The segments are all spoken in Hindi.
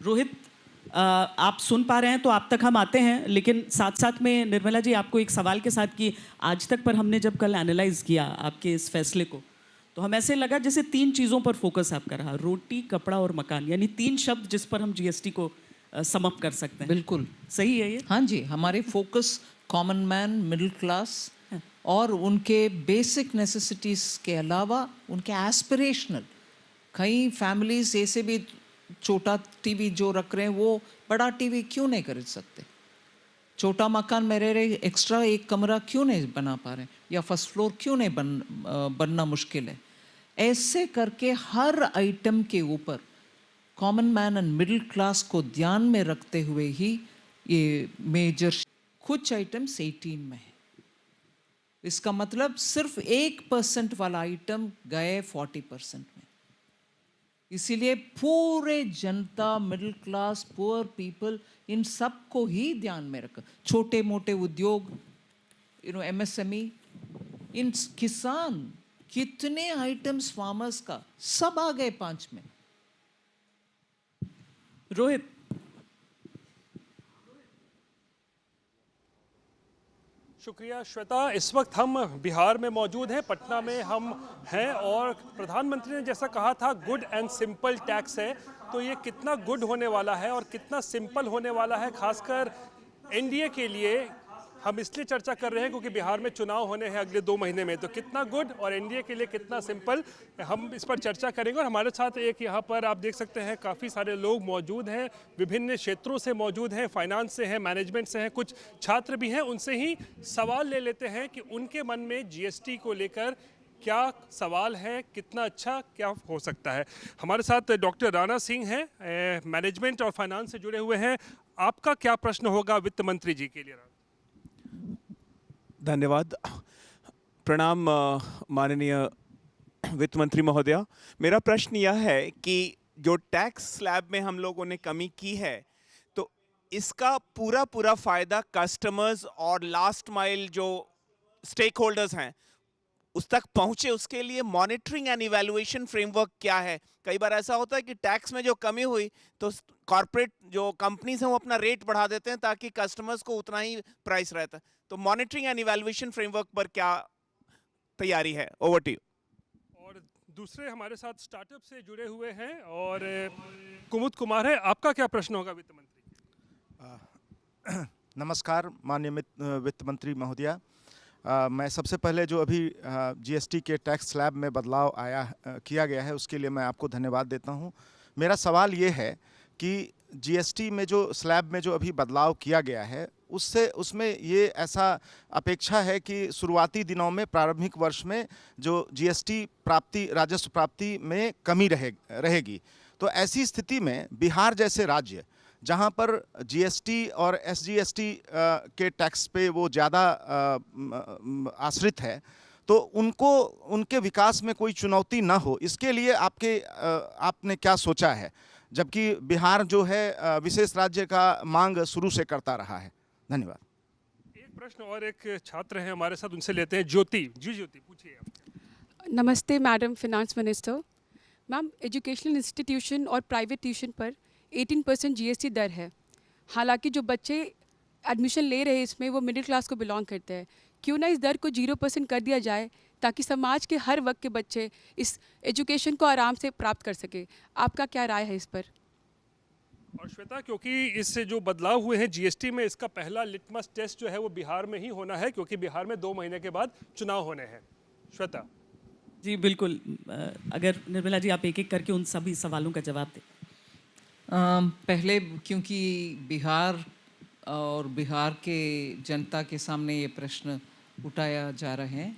रोहित, आप सुन पा रहे हैं तो आप तक हम आते हैं, लेकिन साथ साथ में निर्मला जी आपको एक सवाल के साथ कि आज तक पर हमने जब कल एनालाइज किया आपके इस फैसले को, तो हम ऐसे लगा जैसे 3 चीज़ों पर फोकस आपका रहा, रोटी, कपड़ा और मकान, यानी 3 शब्द जिस पर हम जीएसटी को सम अप कर सकते हैं। बिल्कुल सही है ये? हाँ जी, हमारे focus common man, middle class और उनके बेसिक नेसेसिटीज़ के अलावा उनके एस्पिरेशनल, कई फैमिलीज ऐसे भी छोटा टीवी जो रख रहे हैं वो बड़ा टीवी क्यों नहीं खरीद सकते, छोटा मकान में रह रहे एक्स्ट्रा एक कमरा क्यों नहीं बना पा रहे, या फर्स्ट फ्लोर क्यों नहीं बनना मुश्किल है। ऐसे करके हर आइटम के ऊपर common man and middle class को ध्यान में रखते हुए ही ये मेजर, कुछ आइटम्स 18 में है, इसका मतलब सिर्फ 1% वाला आइटम गए 40% में। इसीलिए पूरे जनता, मिडिल क्लास, पुअर पीपल, इन सबको ही ध्यान में रखा, छोटे मोटे उद्योग, एमएसएमई, इन किसान, कितने आइटम्स फार्मर्स का सब आ गए 5 में। रोहित, शुक्रिया श्वेता। इस वक्त हम बिहार में मौजूद हैं, पटना में हम हैं, और प्रधानमंत्री ने जैसा कहा था गुड एंड सिंपल टैक्स है, तो ये कितना गुड होने वाला है और कितना सिंपल होने वाला है, खासकर एनडीए के लिए हम इसलिए चर्चा कर रहे हैं क्योंकि बिहार में चुनाव होने हैं अगले 2 महीने में, तो कितना गुड और एनडीए के लिए कितना सिंपल, हम इस पर चर्चा करेंगे। और हमारे साथ एक यहाँ पर आप देख सकते हैं काफ़ी सारे लोग मौजूद हैं, विभिन्न क्षेत्रों से मौजूद हैं, फाइनेंस से हैं, मैनेजमेंट से हैं, कुछ छात्र भी हैं। उनसे ही सवाल ले लेते हैं कि उनके मन में जीएसटी को लेकर क्या सवाल है, कितना अच्छा क्या हो सकता है। हमारे साथ डॉक्टर राणा सिंह हैं, मैनेजमेंट और फाइनेंस से जुड़े हुए हैं। आपका क्या प्रश्न होगा वित्त मंत्री जी के लिए? धन्यवाद। प्रणाम माननीय वित्त मंत्री महोदया। मेरा प्रश्न यह है कि जो टैक्स स्लैब में हम लोगों ने कमी की है, तो इसका पूरा फायदा कस्टमर्स और लास्ट माइल जो स्टेक होल्डर्स हैं उस तक पहुंचे, उसके लिए मॉनिटरिंग एंड इवैल्यूएशन फ्रेमवर्क क्या है? कई बार ऐसा होता है कि टैक्स में जो कमी हुई तो कॉर्पोरेट जो कंपनीज हैं वो अपना रेट बढ़ा देते हैं ताकि कस्टमर्स को उतना ही प्राइस रहता है, तो मॉनिटरिंग एंड इवैल्यूएशन फ्रेमवर्क पर क्या तैयारी है? Over to you. और दूसरे हमारे साथ स्टार्टअप से जुड़े हुए हैं और कुमुद कुमार है, आपका क्या प्रश्न होगा वित्त मंत्री? नमस्कार माननीय वित्त मंत्री महोदया। मैं सबसे पहले जो अभी जीएसटी के टैक्स स्लैब में बदलाव किया गया है उसके लिए मैं आपको धन्यवाद देता हूं। मेरा सवाल ये है कि जीएसटी में जो स्लैब में जो अभी बदलाव किया गया है उसमें ये ऐसा अपेक्षा है कि शुरुआती दिनों में, प्रारंभिक वर्ष में जो जीएसटी प्राप्ति, राजस्व प्राप्ति में कमी रहेगी, तो ऐसी स्थिति में बिहार जैसे राज्य जहां पर जीएसटी और एसजीएसटी के टैक्स पे वो ज़्यादा आश्रित है, तो उनको उनके विकास में कोई चुनौती ना हो, इसके लिए आपने क्या सोचा है, जबकि बिहार जो है विशेष राज्य का मांग शुरू से करता रहा है? धन्यवाद। एक प्रश्न और एक छात्र हैं हमारे साथ, उनसे लेते हैं। ज्योति जी, ज्योति पूछिए आप। नमस्ते madam finance minister. Ma'am, educational institution और प्राइवेट ट्यूशन पर 18% जीएसटी दर है। हालांकि जो बच्चे एडमिशन ले रहे हैं इसमें वो मिडिल क्लास को बिलोंग करते हैं, क्यों ना इस दर को 0% कर दिया जाए ताकि समाज के हर वर्ग के बच्चे इस एजुकेशन को आराम से प्राप्त कर सके। आपका क्या राय है इस पर? और श्वेता, क्योंकि इससे जो बदलाव हुए हैं जीएसटी में, इसका पहला लिटमस टेस्ट जो है वो बिहार में ही होना है, क्योंकि बिहार में 2 महीने के बाद चुनाव होने हैं। श्वेता जी बिल्कुल, अगर निर्मला जी आप एक एक करके उन सभी सवालों का जवाब दें। पहले, क्योंकि बिहार और बिहार के जनता के सामने ये प्रश्न उठाया जा रहे हैं,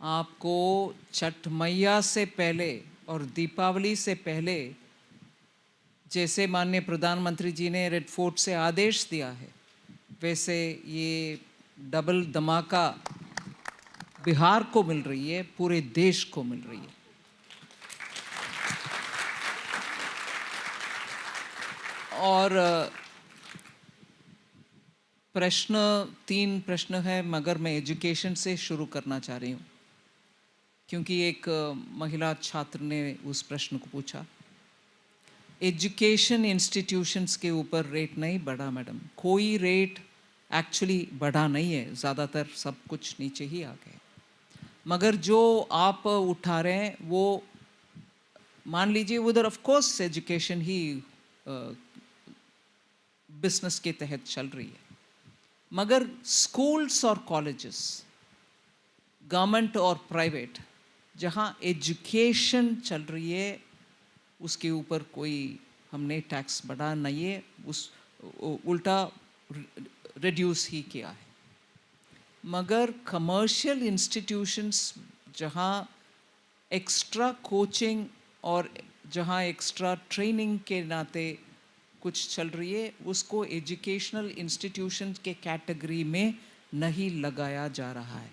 आपको छठ मैया से पहले और दीपावली से पहले, जैसे माननीय प्रधानमंत्री जी ने रेड फोर्ट से आदेश दिया है, वैसे ये डबल धमाका बिहार को मिल रही है, पूरे देश को मिल रही है। और प्रश्न 3 प्रश्न है, मगर मैं एजुकेशन से शुरू करना चाह रही हूँ क्योंकि एक महिला छात्र ने उस प्रश्न को पूछा। एजुकेशन इंस्टीट्यूशंस के ऊपर रेट नहीं बढ़ा मैडम, कोई रेट एक्चुअली बढ़ा नहीं है, ज़्यादातर सब कुछ नीचे ही आ गए। मगर जो आप उठा रहे हैं वो मान लीजिए उधर of course education he business के तहत चल रही है, मगर स्कूल्स और कॉलेजेस गवर्नमेंट और प्राइवेट जहाँ एजुकेशन चल रही है उसके ऊपर कोई हमने टैक्स बढ़ा नहीं है, उस उल्टा रिड्यूस ही किया है। मगर कमर्शियल इंस्टीट्यूशंस जहाँ एक्स्ट्रा कोचिंग और जहाँ एक्स्ट्रा ट्रेनिंग के नाते कुछ चल रही है उसको एजुकेशनल इंस्टीट्यूशन के कैटेगरी में नहीं लगाया जा रहा है,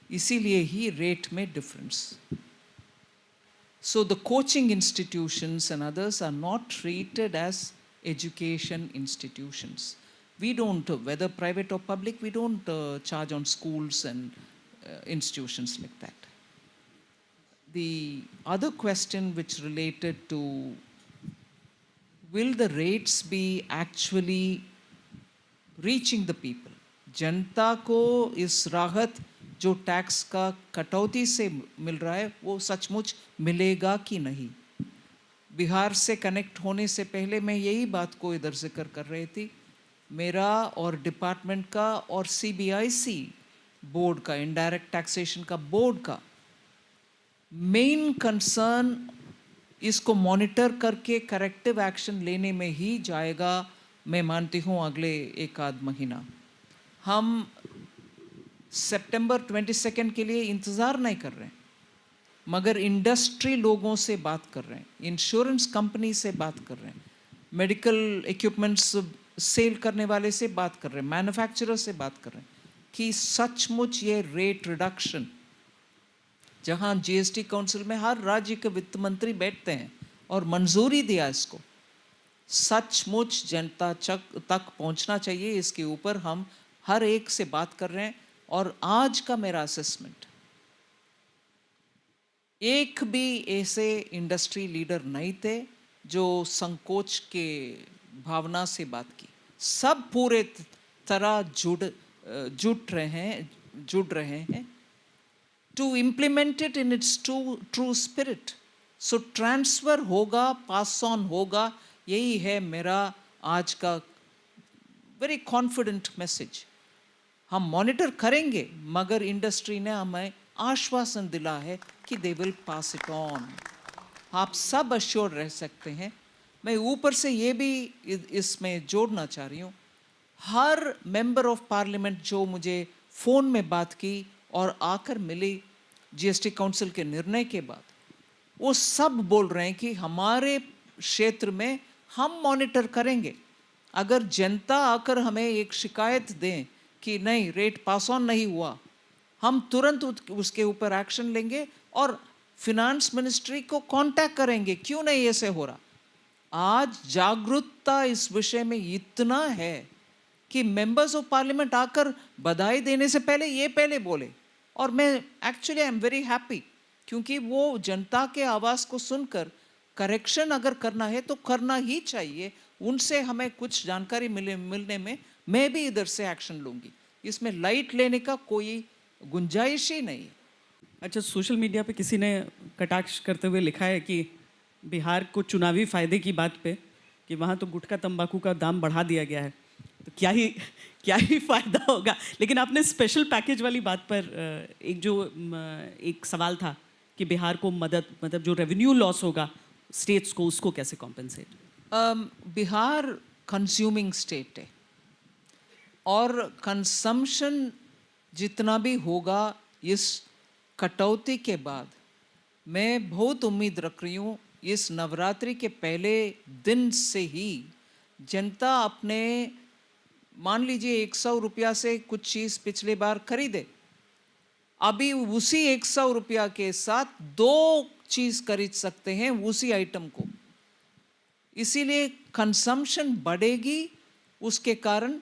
इसीलिए ही रेट में difference. So the coaching institutions and others are not treated as education institutions. We don't, whether private or public, we don't charge on schools and institutions like that. The other question which related to will the rates be actually reaching the people? जनता को इस राहत जो टैक्स का कटौती से मिल रहा है वो सचमुच मिलेगा कि नहीं? बिहार से कनेक्ट होने से पहले मैं यही बात को इधर जिक्र कर रही थी, मेरा और डिपार्टमेंट का और CBIC बोर्ड का, इनडायरेक्ट टैक्सेशन का बोर्ड का मेन कंसर्न इसको मॉनिटर करके करेक्टिव एक्शन लेने में ही जाएगा। मैं मानती हूँ अगले एक आध महीना हम सितंबर 22 के लिए इंतज़ार नहीं कर रहे हैं, मगर इंडस्ट्री लोगों से बात कर रहे हैं, इंश्योरेंस कंपनी से बात कर रहे हैं, मेडिकल इक्विपमेंट्स सेल करने वाले से बात कर रहे हैं, मैन्युफैक्चरर से बात कर रहे हैं कि सचमुच ये रेट रिडक्शन, जहां GST काउंसिल में हर राज्य के वित्त मंत्री बैठते हैं और मंजूरी दिया इसको, सचमुच जनता तक पहुंचना चाहिए। इसके ऊपर हम हर एक से बात कर रहे हैं। और आज का मेरा असेसमेंट, एक भी ऐसे इंडस्ट्री लीडर नहीं थे जो संकोच के भावना से बात की, सब पूरे तरह जुड़ रहे हैं to implement it in its true spirit. So transfer होगा, पास ऑन होगा, यही है मेरा आज का वेरी कॉन्फिडेंट मैसेज। हम मॉनिटर करेंगे, मगर इंडस्ट्री ने हमें आश्वासन दिला है कि they will pass it on. आप सब अश्योर रह सकते हैं। मैं ऊपर से ये भी इसमें जोड़ना चाह रही हूँ, हर मेंबर ऑफ पार्लियामेंट जो मुझे फ़ोन में बात की और आकर मिली GST काउंसिल के निर्णय के बाद, वो सब बोल रहे हैं कि हमारे क्षेत्र में हम मॉनिटर करेंगे। अगर जनता आकर हमें एक शिकायत दें कि नहीं रेट पास ऑन नहीं हुआ, हम तुरंत उसके ऊपर एक्शन लेंगे और फिनांस मिनिस्ट्री को कांटेक्ट करेंगे, क्यों नहीं ऐसे हो रहा। आज जागरूकता इस विषय में इतना है कि मेंबर्स ऑफ पार्लियामेंट आकर बधाई देने से पहले ये पहले बोले, और मैं actually I am very happy, क्योंकि वो जनता के आवाज़ को सुनकर करेक्शन अगर करना है तो करना ही चाहिए। उनसे हमें कुछ जानकारी मिलने में मैं भी इधर से एक्शन लूँगी, इसमें लाइट लेने का कोई गुंजाइश ही नहीं है। अच्छा, सोशल मीडिया पे किसी ने कटाक्ष करते हुए लिखा है कि बिहार को चुनावी फायदे की बात पे कि वहाँ तो गुटखा तंबाकू का दाम बढ़ा दिया गया है, तो क्या ही फ़ायदा होगा। लेकिन आपने स्पेशल पैकेज वाली बात पर एक सवाल था कि बिहार को मदद, मतलब जो रेवेन्यू लॉस होगा स्टेट्स को, उसको कैसे कॉम्पेंसेट? बिहार कंज्यूमिंग स्टेट है और कंजम्पशन जितना भी होगा इस कटौती के बाद, मैं बहुत उम्मीद रख रही हूँ इस नवरात्रि के पहले दिन से ही जनता अपने, मान लीजिए 100 रुपया से कुछ चीज़ पिछले बार खरीदे, अभी उसी 100 रुपया के साथ 2 चीज़ खरीद सकते हैं उसी आइटम को। इसीलिए कंजम्पशन बढ़ेगी, उसके कारण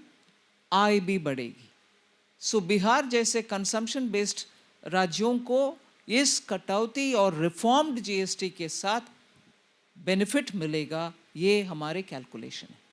आय भी बढ़ेगी। सो बिहार जैसे कंजम्पशन बेस्ड राज्यों को इस कटौती और रिफॉर्म्ड GST के साथ बेनिफिट मिलेगा। ये हमारे कैलकुलेशन है।